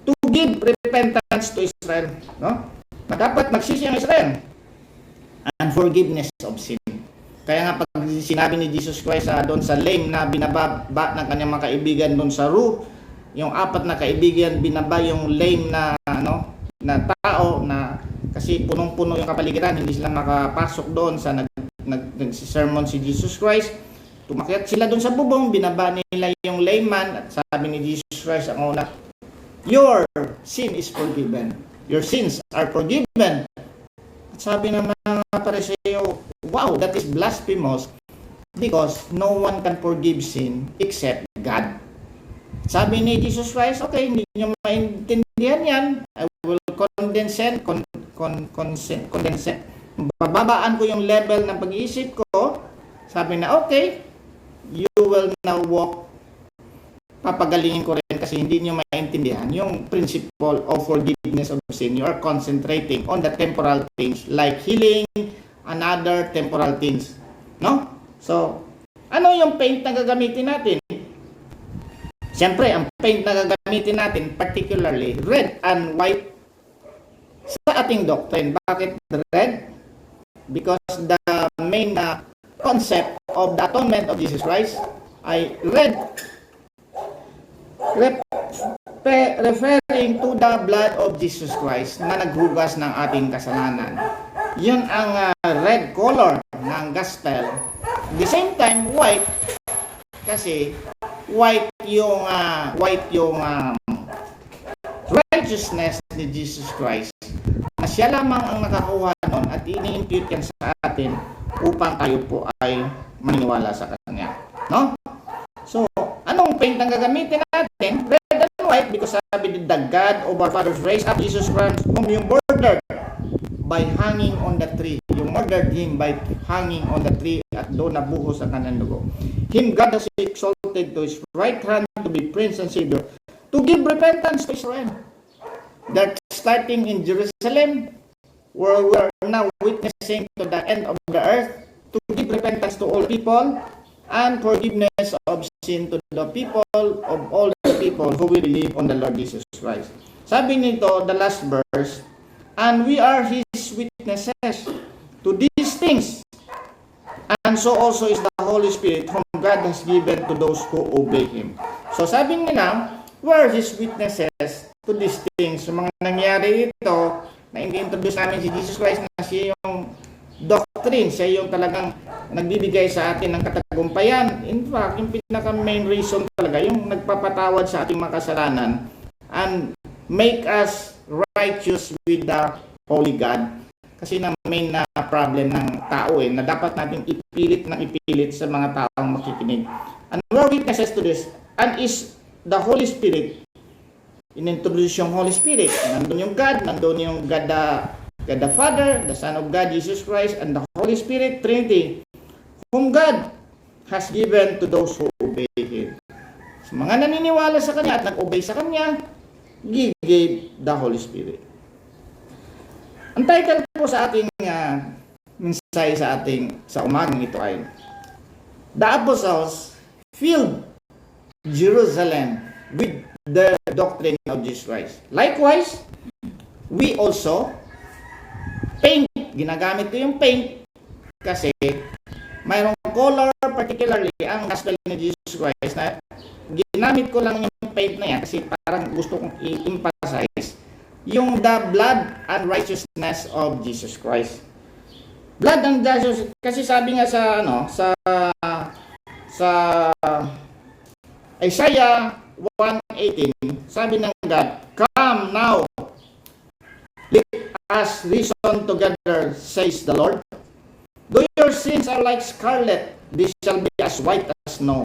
To give repentance to Israel. No? Na dapat magsisi ang Israel. And forgiveness of sin. Kaya nga pag sinabi ni Jesus Christ doon sa lame na binababa ng kanyang mga kaibigan doon sa roof, yung 4 na kaibigan binaba yung lame na tao na kasi punong-puno yung kapaligiran, hindi sila makapasok doon sa nag-sermon si Jesus Christ. Tumakyat sila doon sa bubong, binaba nila yung layman at sabi ni Jesus Christ ang una, your sin is forgiven. Your sins are forgiven. At sabi ng mga Pariseo, wow, that is blasphemous because no one can forgive sin except God. Sabi ni Jesus Christ, okay, hindi nyo maintindihan yan. I will condensate. Bababaan ko yung level ng pag-iisip ko. Sabi na, okay, you will now walk. Papagalingin ko rin kasi hindi nyo maintindihan yung principle of forgiveness of sin. You are concentrating on the temporal things like healing and other temporal things. No? So, ano yung paint na gagamitin natin? Siyempre, ang paint na gagamitin natin, particularly red and white sa ating doctrine. Bakit red? Because the main concept of the atonement of Jesus Christ ay red, referring to the blood of Jesus Christ na naghugas ng ating kasalanan. Yun ang red color ng gospel. At the same time, white, kasi white yung righteousness ni Jesus Christ. Na siya lamang ang nakakuha nun at ini-impute yan sa atin upang tayo po ay maniwala sa Kanya. No? So, anong paint ang gagamitin natin? Red and white because sabi the God of our fathers raised up Jesus Christ whom you murdered by hanging on the tree. You murdered Him by hanging on the tree at doon nabuhos ang kanyang dugo. Him God has exalted to His right hand to be Prince and Savior, to give repentance to Israel. That starting in Jerusalem, where we are now witnessing to the end of the earth, to give repentance to all people and forgiveness of sin to the people, of all the people who will believe on the Lord Jesus Christ. Sabi nito, the last verse, and we are His witnesses to these things, and so also is the Holy Spirit whom God has given to those who obey Him. So sabi nila, we are His witnesses to these things. So mga nangyari ito, na i-introduce namin si Jesus Christ na siya yung doctrine, siya yung talagang nagbibigay sa atin ng katagumpayan. In fact, yung pinaka main reason talaga, yung nagpapatawad sa ating mga kasalanan and make us righteous with the Holy God. Kasi na main na problem ng tao na dapat natin ipilit sa mga taong makikinig. And we are witnesses to this. And is the Holy Spirit. Inintroduce yung Holy Spirit. Nandun yung God, nandun yung God the Father, the Son of God, Jesus Christ, and the Holy Spirit, Trinity, whom God has given to those who obey Him. So, mga naniniwala sa Kanya at nag-obey sa Kanya, He gave the Holy Spirit. Ang title po sa ating mensahe sa umagang ito ay The Apostles Filled Jerusalem with the Doctrine of Jesus Christ. Likewise, we also paint. Ginagamit ko yung paint kasi mayroong color, particularly ang Gospel ni Jesus Christ na ginamit ko lang yung paint na yan kasi parang gusto kong i-emphasize yung the blood and righteousness of Jesus Christ. Blood and righteousness, kasi sabi nga sa Isaiah 1:18, sabi ng God, "Come now, let us reason together, says the Lord. Though your sins are like scarlet, they shall be as white as snow.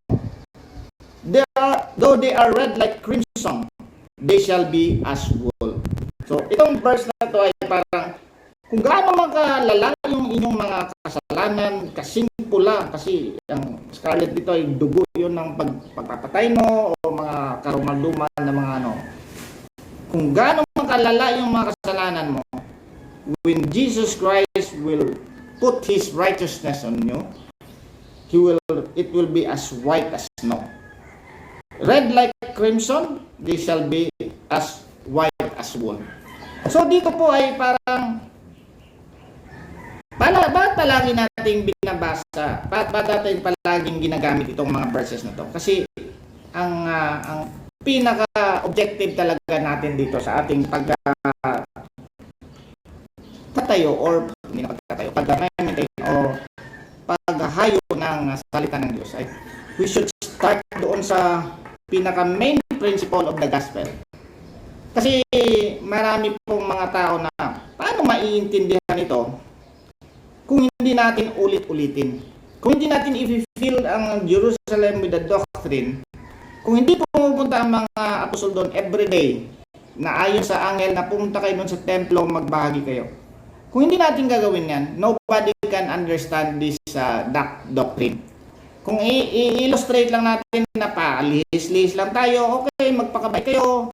Though they are red like crimson, they shall be as wool." So, itong verse na to ay parang kung gaano makalala yung inyong mga kasalanan, kasing pula, kasi ang scarlet dito ay dugo yun ng pagpapatay mo o mga karumal-dumal na mga Kung gaano makalala yung mga kasalanan mo, when Jesus Christ will put His righteousness on you, it will be as white as snow. Red like crimson, they shall be as white as wool. So dito po ay parang bakit palagi nating binabasa? Bakit natin palaging ginagamit itong mga verses na to? Kasi ang pinaka-objective talaga natin dito sa ating pagtatayo or hindi na pagtatayo, pag-maintain o paghahayo ng salita ng Diyos ay we should start doon sa pinaka-main principle of the gospel. Kasi marami pong mga tao na paano maiintindihan ito kung hindi natin ulit-ulitin. Kung hindi natin i-fill ang Jerusalem with the doctrine, kung hindi pumupunta ang mga apostol doon everyday, na ayon sa angel na pumunta kayo doon sa templo, magbahagi kayo. Kung hindi natin gagawin yan, nobody can understand this doctrine. Kung i-illustrate lang natin na lihis-lihis lang tayo, okay, magpakabay kayo.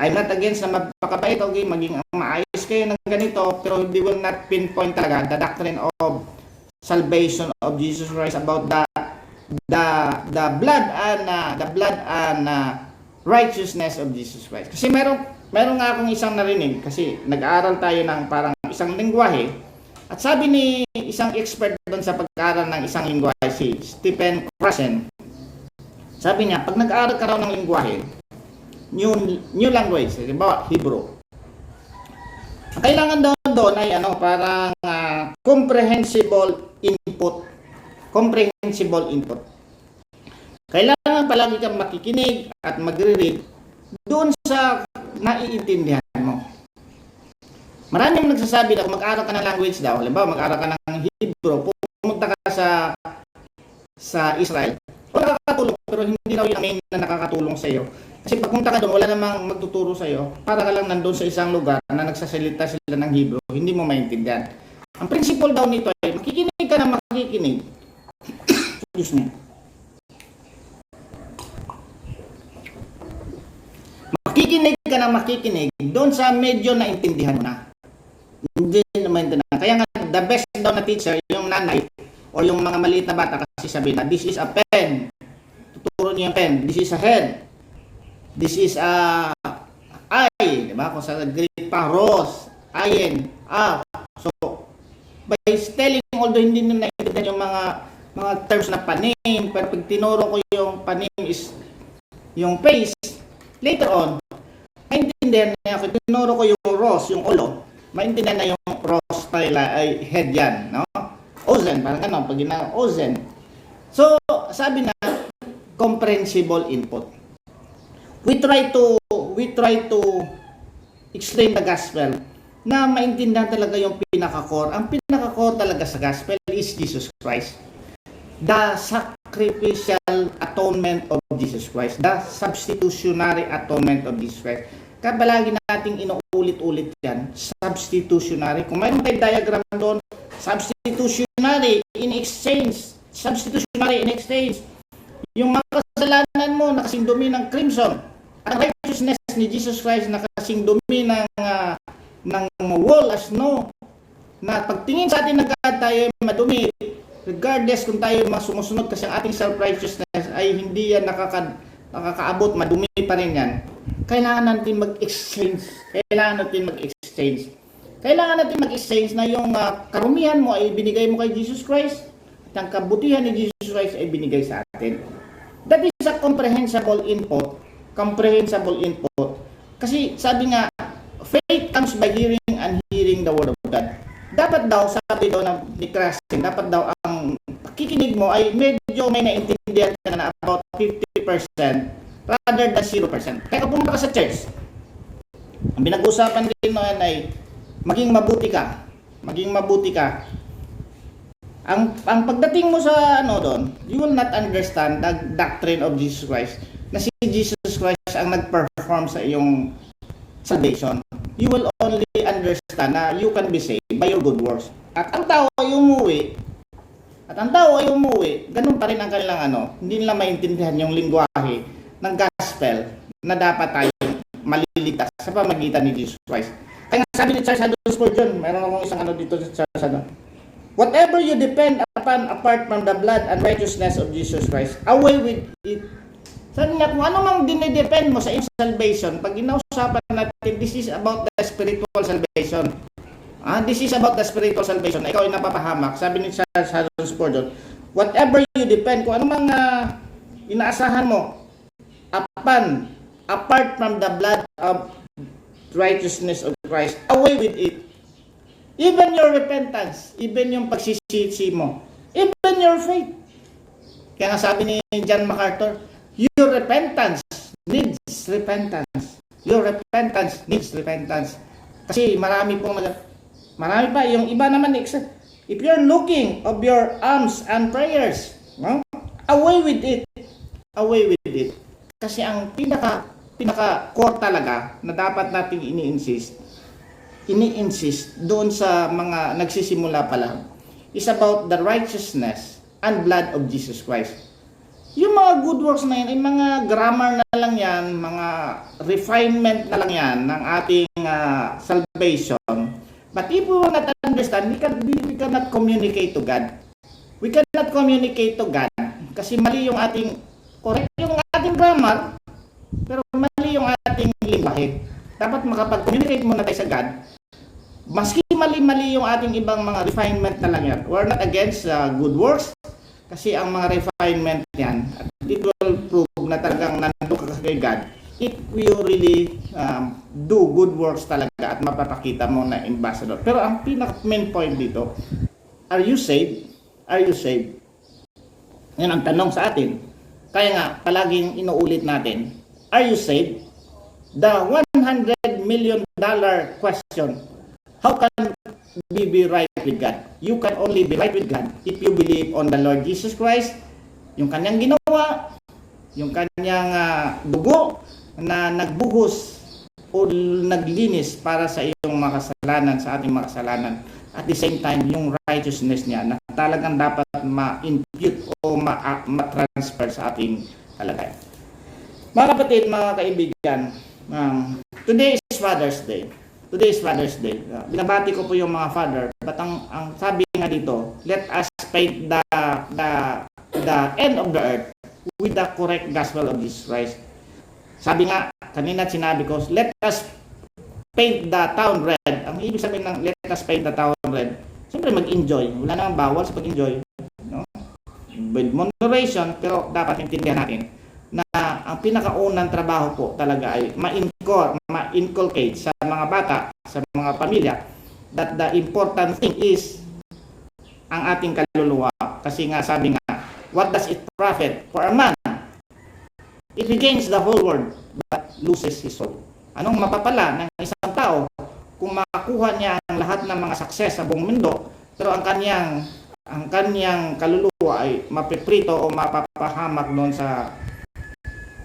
I'm not against na magpakabait, okay, maging maayos kayo ng ganito, pero they will not pinpoint talaga the doctrine of salvation of Jesus Christ about the blood and righteousness of Jesus Christ. Kasi meron nga akong isang narinig kasi nag-aaral tayo ng parang isang lengguwahe at sabi ni isang expert doon sa pag-aaral ng isang lengguwahe, si Stephen Krashen, sabi niya, pag nag-aaral ka raw ng lengguwahe, new language, halimbawa Hebrew, ang kailangan doon ay parang comprehensible input. Kailangan palagi kang makikinig at magre-read doon sa naiintindihan mo. Maraming nagsasabi na kung mag-aral ka ng language daw, halimbawa mag-aral ka ng Hebrew, pumunta ka sa Israel, wala nakakatulong, pero hindi raw yung main na nakakatulong sa iyo. Kasi pagpunta ka doon, wala namang magtuturo sa iyo, para ka lang nandun sa isang lugar na nagsasalita sila ng Hebrew, hindi mo maintindihan. Ang principle daw nito ay makikinig ka na makikinig. Excuse me. Makikinig ka na makikinig doon sa medyo na intindihan mo na. Hindi na maintindihan. Kaya nga, the best daw na teacher, yung nanay, o yung mga maliit na bata kasi sabi na, this is a pen. Tuturo niyo yung pen. This is a head. This is a eye. Diba? Kung sa Greek pa, rose, ayin, So, by telling, although hindi nyo naiintindihan yung mga terms na panim, pero pag tinuro ko yung panim is yung face, later on, maintindihan na ako. Tinuro ko yung rose, yung ulo, maintindihan na yung rose ay head yan, no? Ozen, parang pag ginawa, ozen. So, sabi na, comprehensible input. We try to explain the gospel na maintindihan talaga yung pinaka-core. Ang pinaka-core talaga sa gospel is Jesus Christ. The sacrificial atonement of Jesus Christ. The substitutionary atonement of Jesus Christ. Kaya palagi nating inuulit-ulit yan. Substitutionary. Kung mayroon tayong diagram doon, substitutionary in exchange. Substitutionary in exchange. Yung mga kasalanan mo nakasing dumi ng crimson. Ang righteousness ni Jesus Christ nakasing dumi ng wall pagtingin sa atin ng God, tayo madumi. Regardless kung tayo sumusunod kasi ang ating self-righteousness ay hindi yan nakakaabot, madumi pa rin yan. Kailangan natin mag-exchange. Kailangan natin mag-exchange na yung karumihan mo ay binigay mo kay Jesus Christ at ang kabutihan ni Jesus Christ ay binigay sa atin. That is a comprehensible input. Kasi sabi nga, faith comes by hearing and hearing the word of God. Dapat daw, sabi daw ng ni Kristen, dapat daw ang pakikinig mo ay medyo may naintindihan ka na about 50% rather than 0%. Kaya kung pumunta ka sa church, ang pinag-usapan din noon ay maging mabuti ka. Ang pagdating mo sa doon, you will not understand the doctrine of Jesus Christ na si Jesus Christ ang nag-perform sa iyong salvation. You will only understand na you can be saved by your good works. At ang tao ay umuwi, ganun pa rin ang kanilang hindi nila maintindihan yung lingwahe ng gospel na dapat tayo maliligtas sa pamagitan ni Jesus Christ. Kaya sabi ni Charles Haddon Spurgeon, meron akong isang dito sa Charles Haddon. Whatever you depend upon apart from the blood and righteousness of Jesus Christ, away with it. Sabi nga, kung ano mang dinidepend mo sa iyong salvation, pag inausapan natin, this is about the spiritual salvation. This is about the spiritual salvation. Ikaw ay napapahamak. Sabi ni Charles Haddon Spurgeon, whatever you depend, kung ano mang inaasahan mo, apart from the blood of righteousness of Christ, away with it. Even your repentance, even yung pagsisisi mo, even your faith. Kaya nga sabi ni John MacArthur, your repentance needs repentance. Your repentance needs repentance. Kasi marami pa, yung iba naman, if you're looking of your alms and prayers, away with it. Kasi ang pinaka-core talaga na dapat nating ini-insist doon sa mga nagsisimula pa lang is about the righteousness and blood of Jesus Christ. Yung mga good works na yan, ay mga grammar na lang yan, mga refinement na lang yan ng ating salvation. But if we will not understand, we cannot communicate to God. We cannot communicate to God kasi mali yung correct yung ating grammar, pero mali yung ating lingwahe. Dapat makapag-communicate muna tayo sa God. Maski mali-mali yung ating ibang mga refinement na lang yan. We're not against good works, kasi ang mga refinement yan, it will prove na talagang nandun ka kay God if you really do good works talaga at mapapakita mo na ambassador. Pero ang pinaka-main point dito, are you saved? Are you saved? Yan ang tanong sa atin. Kaya nga, palaging inuulit natin, are you saved? The $100 million question. How can we be right with God? You can only be right with God if you believe on the Lord Jesus Christ, yung kanyang ginawa, yung kanyang dugo na nagbuhos o naglinis para sa iyong mga kasalanan, sa ating mga kasalanan. At the same time, yung righteousness niya na talagang dapat ma-impute o ma-transfer sa ating kalagayan. Mga kapatid, mga kaibigan, today is Father's Day. Binabati ko po yung mga father, but ang sabi nga dito, let us paint the end of the earth with the correct gospel of Jesus Christ. Sabi nga, kanina sinabi ko, let us paint the town red. Ang ibig sabihin ng let us paint the town red, siyempre mag-enjoy. Wala namang bawal sa pag-enjoy. No? With moderation, pero dapat intindihan natin na ang pinakaunang trabaho po talaga ay ma-inculcate sa mga bata, sa mga pamilya, that the important thing is ang ating kaluluwa. Kasi nga sabi nga, what does it profit for a man if he gains the whole world but loses his soul? Anong mapapala ng isang tao kung makakuha niya ang lahat ng mga success sa buong mundo, pero ang kanyang kaluluwa ay mapiprito o mapapahamak doon sa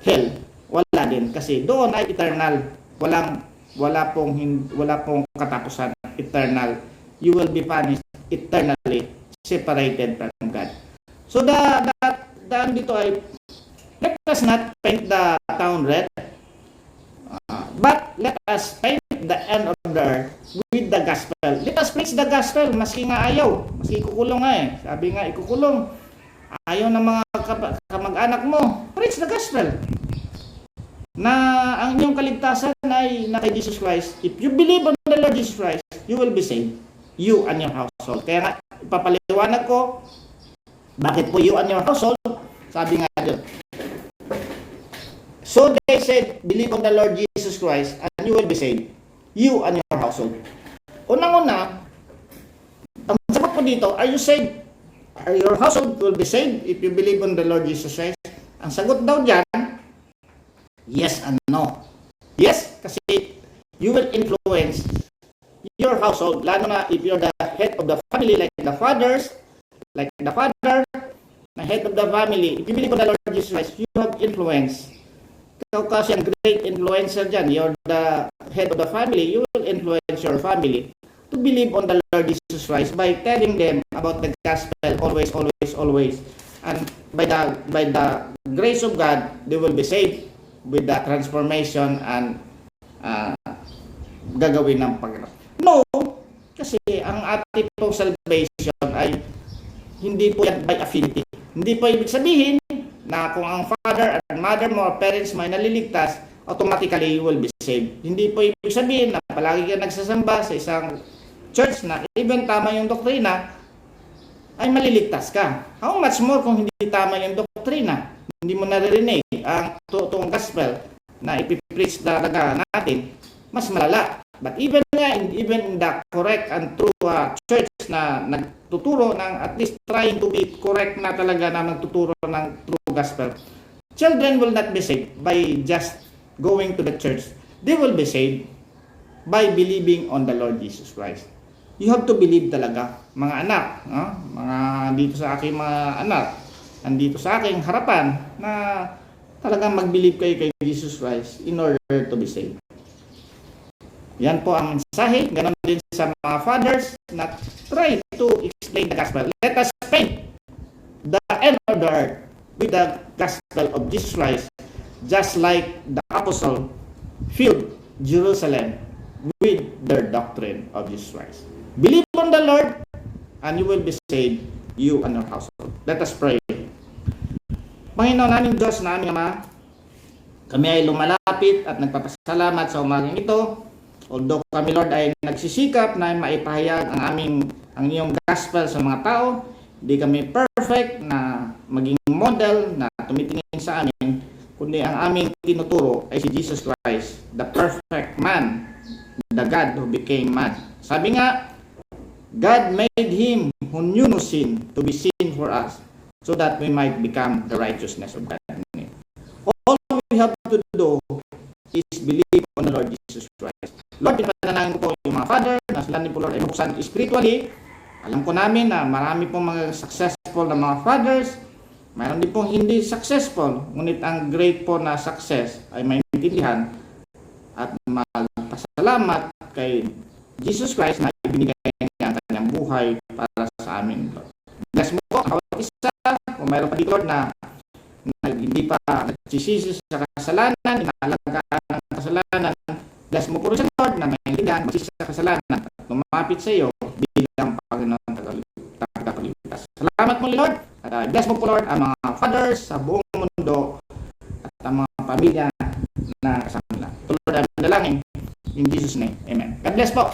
hell? Wala din, kasi doon ay eternal. Wala pong katapusan, eternal. You will be punished eternally, separated from God. So daan dito ay, let us not paint the town red, but let us paint the end of of the earth with the gospel. Let us preach the gospel, maski nga ayaw, maski ikukulong nga eh. Sabi nga, ikukulong. Ayaw ng mga kamag-anak mo. Preach the gospel. Na ang inyong kaligtasan ay na kay Jesus Christ. If you believe on the Lord Jesus Christ, you will be saved. You and your household. Kaya nga, ipapaliwanag ko, bakit po you and your household? Sabi nga dyan. So they said, believe on the Lord Jesus Christ and you will be saved. You and your household. Unang-una, ang sagot ko dito, are you saved? Your household will be saved if you believe on the Lord Jesus Christ. Ang sagot daw dyan, yes and no. Yes, kasi you will influence your household, lalo na if you're the head of the family, like the father, the head of the family. If you believe on the Lord Jesus Christ, you have influence. Ikaw kasi ang great influencer dyan. You're the head of the family. You will influence your family to believe on the Lord Jesus Christ by telling them about the gospel always, always, always. And by the grace of God, they will be saved with the transformation and gagawin ng Panginoon. No, kasi ang ating pong salvation ay hindi po yan by affinity. Hindi po ibig sabihin na kung ang father and mother mo or parents mo ay naliligtas, automatically you will be saved. Hindi po ibig sabihin na palagi ka nagsasamba sa isang church na even tama yung doktrina, ay maliligtas ka. How much more kung hindi tama yung doktrina? Hindi mo naririnig ang totoong gospel na ipipreach talaga natin, mas malala. But even in the correct and true church na nagtuturo ng at least trying to be correct na talaga na nagtuturo ng true gospel, children will not be saved by just going to the church. They will be saved by believing on the Lord Jesus Christ. You have to believe talaga, mga anak, mga dito sa aking mga anak, andito sa aking harapan, na talagang mag-believe kayo kay Jesus Christ in order to be saved. Yan po ang mensahe. Ganon din sa mga fathers na try to explain the gospel. Let us paint the end of the earth with the gospel of Jesus Christ, just like the apostle filled Jerusalem with their doctrine of Jesus Christ. Believe on the Lord and you will be saved, you and your household. Let us pray. Panginoon naming Diyos na aming Ama, kami ay lumalapit at nagpapasalamat sa umagang ito. Although kami, Lord, ay nagsisikap na maipahayag ang iyong gospel sa mga tao, hindi kami perfect na maging model na tumitingin sa amin, kundi ang aming tinuturo ay si Jesus Christ, the perfect man, the God who became man. Sabi nga, God made Him who knew no sin to be sin for us, so that we might become the righteousness of God. All we have to do is believe on the Lord Jesus Christ. Lord, pinapanalangin ko po yung mga father na sila ni po Lord ay mabuksan spiritually. Alam ko namin na marami pong mga successful na mga fathers, mayroon din pong hindi successful, ngunit ang great po na success ay maintindihan at magpasalamat kay Jesus Christ na ibinigay niya ang kanyang buhay para sa amin. Lord, bless mo po ang bawat isa. Kung mayroon pa dito, Lord, na hindi pa nagsisisi sa kasalanan, inalagaan ng kasalanan, bless mo po rin sa Lord na maintindihan, magsisi sa kasalanan at lumapit sa iyo bilang Panginoon tagapagligtas. Salamat mo, Lord, at bless mo po, Lord, ang mga fathers sa buong mundo at ang mga pamilya na kasama nila. Lord, ang dalangin in Jesus' name. Amen. God bless po.